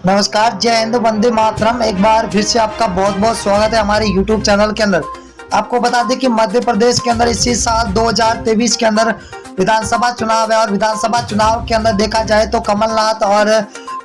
नमस्कार, जय हिंद, वंदे मातरम। एक बार फिर से आपका बहुत बहुत स्वागत है हमारे YouTube चैनल के अंदर। आपको बता दें कि मध्य प्रदेश के अंदर इसी साल 2023 के अंदर विधानसभा चुनाव है और विधानसभा चुनाव के अंदर देखा जाए तो कमलनाथ और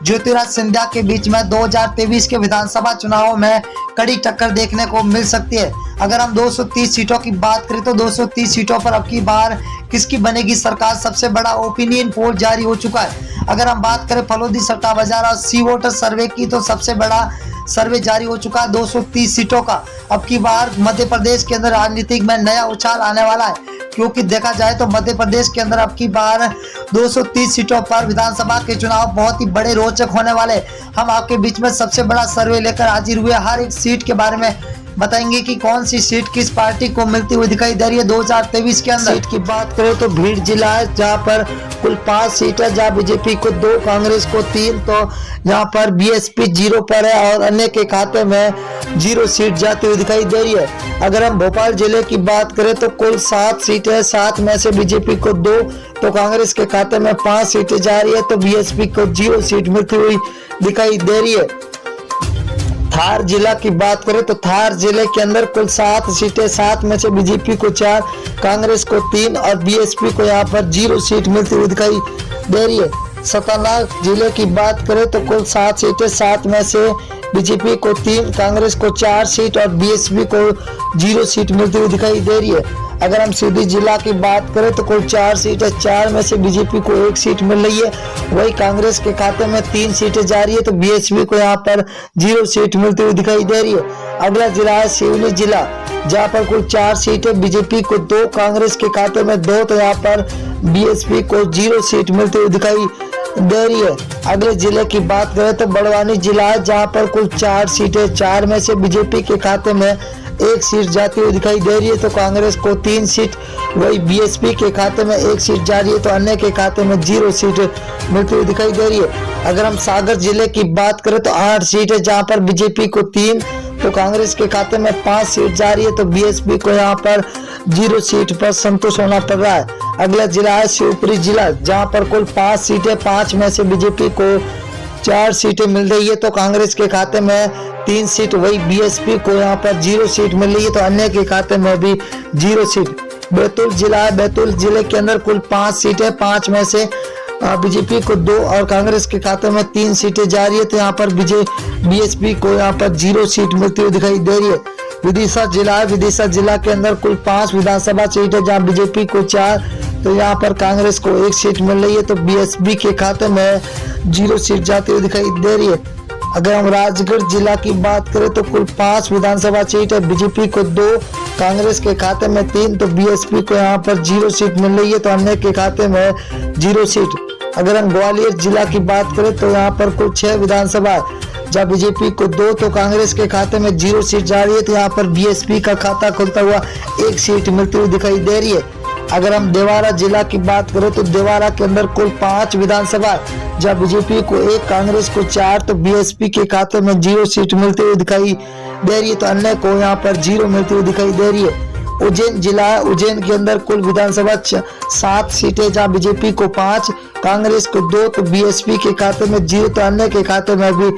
ज्योतिराज सिंधिया के बीच में 2023 के विधानसभा चुनाव में कड़ी टक्कर देखने को मिल सकती है। अगर हम 230 सीटों की बात करें तो 230 सीटों पर अब की बार किसकी बनेगी सरकार, सबसे बड़ा ओपिनियन पोल जारी हो चुका है। अगर हम बात करें फलोदी सट्टा बाजार और सी वोटर सर्वे की तो सबसे बड़ा सर्वे जारी हो चुका है 230 सीटों का। अब की बार मध्य प्रदेश के अंदर राजनीतिक में नया उछाल आने वाला है, क्योंकि देखा जाए तो मध्य प्रदेश के अंदर अब की बार 230 सीटों पर विधानसभा के चुनाव बहुत ही बड़े रोचक होने वाले। हम आपके बीच में सबसे बड़ा सर्वे लेकर हाजिर हुए, हर एक सीट के बारे में बताएंगे कि कौन सी सीट किस पार्टी को मिलती हुई दिखाई दे रही है 2023 के अंदर। सीट की बात करें तो भीड़ जिला है, जहां पर कुल 5 सीट है, जहां बीजेपी को 2, कांग्रेस को 3, तो यहाँ पर बीएसपी 0 पर है और अन्य के खाते में 0 सीट जाती हुई दिखाई दे रही है। अगर हम भोपाल जिले की बात करें तो कुल 7 सीटें है, 7 में से बीजेपी को 2, तो कांग्रेस के खाते में 5 सीटें जा रही है, तो बीएसपी को 0 सीट मिलती हुई दिखाई दे रही है। धार जिला की बात करें तो धार जिले के अंदर कुल 7 सीटें, 7 में से बीजेपी को 4, कांग्रेस को 3 और बीएसपी को यहाँ पर 0 सीट मिलती हुई दिखाई दे रही है। सतना जिले की बात करें तो कुल 7 सीटें, 7 में से बीजेपी को 3, कांग्रेस को 4 सीट और बीएसपी को 0 सीट मिलती हुई दिखाई दे रही है। अगर हम सीधी जिला की बात करें तो कुल 4 सीट है, 4 में से बीजेपी को 1 सीट मिल रही है, वही कांग्रेस के खाते में 3 सीटें जा रही है, तो बीएसपी को यहाँ पर 0 सीट मिलती हुई दिखाई दे रही है। अगला जिला है सिवनी जिला, जहाँ पर कुल 4 सीटें, बीजेपी को 2, कांग्रेस के खाते में 2, तो यहाँ पर बीएसपी को 0 सीट मिलती हुई दिखाई दे रही है। अगले जिले की बात करें तो बड़वानी जिला है, जहाँ पर कुल 4 सीटें, 4 में से बीजेपी के खाते में 1 सीट जाती हुई दिखाई दे रही है, तो कांग्रेस को 3 सीट, वही बीएसपी के खाते में 1 सीट जा रही है, तो अन्य के खाते में 0 सीट मिलती हुई दिखाई दे रही है। अगर हम सागर जिले की बात करें तो 8 सीट है, जहां पर बीजेपी को 3, तो कांग्रेस के खाते में 5 सीट जा रही है, तो बीएसपी को यहाँ पर 0 सीट पर संतुष्ट होना पड़ रहा है। अगला जिला है शिवपुरी जिला, जहाँ पर कुल 5 सीटें, 5 में से बीजेपी को 4 सीटें मिल रही है, तो कांग्रेस के खाते में 3 सीट, वही बीएसपी को यहाँ पर 0 सीट मिल रही है, तो अन्य के खाते में भी 0 सीट। बैतूल जिला है, बैतूल जिले के अंदर कुल 5 सीटें, 5 में से बीजेपी को 2 और कांग्रेस के खाते में 3 सीटें जा रही है, तो यहाँ पर बीएसपी को यहाँ पर 0 सीट मिलती हुई दिखाई दे रही है। विदिशा जिला है, विदिशा जिला के अंदर कुल 5 विधानसभा सीट है, जहाँ बीजेपी को 4, तो यहाँ पर कांग्रेस को 1 सीट मिल रही है, तो बीएसपी के खाते में 0 सीट जाती हुई दिखाई दे रही है। अगर हम राजगढ़ जिला की बात करें तो कुल 5 विधानसभा सीट है, बीजेपी को 2, कांग्रेस के खाते में 3, तो बीएसपी को यहाँ पर 0 सीट मिल रही है, तो अन्य के खाते में 0 सीट। अगर हम ग्वालियर जिला की बात करें तो यहाँ पर कुल 6 विधानसभा, जहाँ बीजेपी को 2, तो कांग्रेस के खाते में 0 सीट जा रही है, तो यहाँ पर बीएसपी का खाता खुलता हुआ 1 सीट मिलती हुई दिखाई दे रही है। अगर हम देवारा जिला की बात करें तो देवारा के अंदर कुल 5 विधानसभा, जहाँ बीजेपी को 1, कांग्रेस को 4, तो बीएसपी के खाते में 0 सीट मिलती हुई दिखाई दे रही है, तो अन्य को यहाँ पर 0 मिलती हुई दिखाई दे रही है। उज्जैन जिला है, उज्जैन के अंदर कुल विधानसभा 7 सीटें, जहाँ बीजेपी को 5, कांग्रेस को 2, तो बीएसपी के खाते में 0, तो अन्य के खाते में भी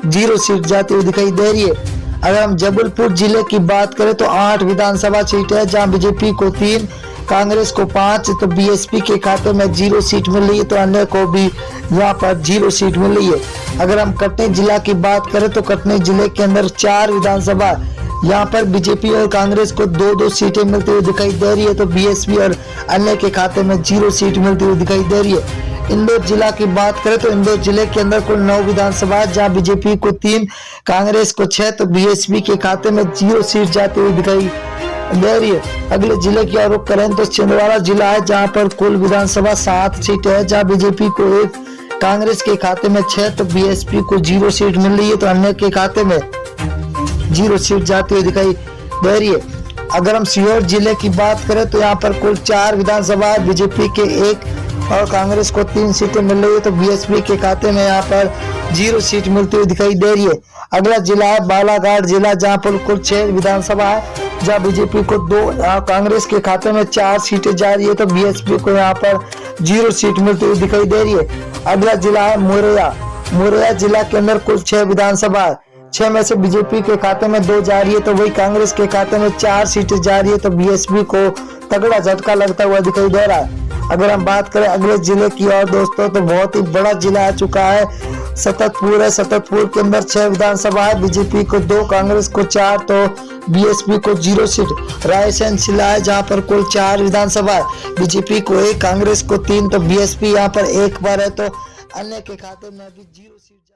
0 सीट जाती हुई दिखाई दे रही है। अगर हम जबलपुर जिले की बात करें तो 8 विधानसभा सीट है, जहाँ बीजेपी को 3, कांग्रेस को 5, तो बीएसपी के खाते में 0 सीट मिल रही है, तो अन्य को भी यहाँ पर 0 सीट मिल रही है। अगर हम कटनी जिला की बात करें तो कटनी जिले के अंदर 4 विधानसभा, यहाँ पर बीजेपी और कांग्रेस को 2-2 सीटें मिलती हुई दिखाई दे रही है, तो बीएसपी और अन्य के खाते में 0 सीट मिलती हुई दिखाई दे रही है। इंदौर जिला की बात करें तो इंदौर जिले के अंदर कुल 9 विधानसभा, जहाँ बीजेपी को 3, कांग्रेस को 6, तो बीएसपी के खाते में 0 सीट जाती हुई दिखाई दे रही है। अगले जिले की ओर रुख करें तो छिंदवाड़ा जिला है, जहाँ पर कुल विधानसभा 7 सीटें है, जहाँ बीजेपी को 1, कांग्रेस के खाते में 6, तो बीएसपी को 0 सीट मिल रही है, तो अन्य के खाते में 0 सीट जाती हुई दिखाई दे रही है। अगर हम सीहोर जिले की बात करें तो यहाँ पर कुल 4 विधानसभा, बीजेपी के 1 और कांग्रेस को 3 सीटें मिल रही है, तो बीएसपी के खाते में यहाँ पर 0 सीट मिलती हुई दिखाई दे रही है। अगला जिला है बालाघाट जिला, जहाँ पर कुल 6 विधानसभा है, जहाँ बीजेपी को 2, कांग्रेस के खाते में 4 सीटें जा रही है, तो बीएसपी को यहाँ पर 0 सीट मिलती हुई दिखाई दे रही है। अगला जिला है मुरैया, मुरैना जिला के अंदर कुल 6 विधानसभा, 6 में से बीजेपी के खाते में 2 जा रही है, तो वही कांग्रेस के खाते में 4 सीटें जा रही है, तो बीएसपी को तगड़ा झटका लगता हुआ दिखाई दे रहा है। अगर हम बात करें अगले जिले की और दोस्तों, तो बहुत ही बड़ा जिला आ चुका है, सततपुर है। सततपुर के अंदर 6 विधानसभा है, बीजेपी को 2, कांग्रेस को 4, तो बीएसपी को 0 सीट। रायसेन जिला है जहां पर कुल 4 विधानसभा है, बीजेपी को 1, कांग्रेस को 3, तो बीएसपी यहां पर 1 पर है, तो अन्य के खाते में भी 0 सीट।